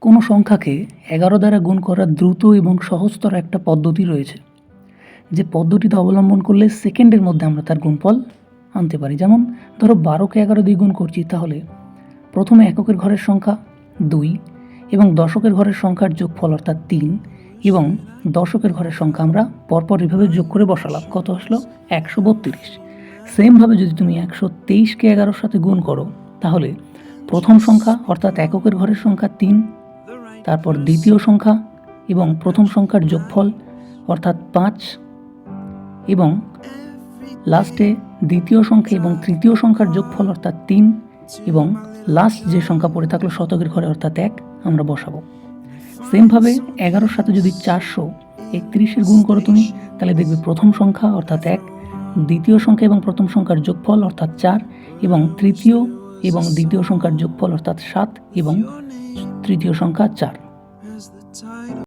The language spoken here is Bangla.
কোনো সংখ্যাকে 11 দ্বারা গুণ করার দ্রুত এবং সহজতর একটা পদ্ধতি রয়েছে, যে পদ্ধতিটা অবলম্বন করলে সেকেন্ডের মধ্যে আমরা তার গুণফল আনতে পারি। যেমন ধরো 12কে 11 দিয়ে গুণ করছি, তাহলে প্রথমে এককের ঘরের সংখ্যা 2 এবং দশকের ঘরের সংখ্যার যোগফল অর্থাৎ 3 এবং দশকের ঘরের সংখ্যা আমরা পরপর এভাবে যোগ করে বসালাম, কত আসলো 132। সেমভাবে যদি তুমি 123কে 11-র সাথে গুণ করো, তাহলে প্রথম সংখ্যা অর্থাৎ এককের ঘরের সংখ্যা 3, তারপর দ্বিতীয় সংখ্যা এবং প্রথম সংখ্যার যোগফল অর্থাৎ 5 এবং লাস্টে দ্বিতীয় সংখ্যা এবং তৃতীয় সংখ্যার যোগফল অর্থাৎ 3 এবং লাস্ট যে সংখ্যা পড়ে থাকলো শতকের ঘরে অর্থাৎ 1 আমরা বসাবো। সেমভাবে 11-র সাথে যদি 431-এর গুণ করো তুমি, তাহলে দেখবে প্রথম সংখ্যা অর্থাৎ 1, দ্বিতীয় সংখ্যা এবং প্রথম সংখ্যার যোগফল অর্থাৎ 4 এবং তৃতীয় এবং দ্বিতীয় সংখ্যার যোগফল অর্থাৎ 7 এবং তৃতীয় সংখ্যা 4।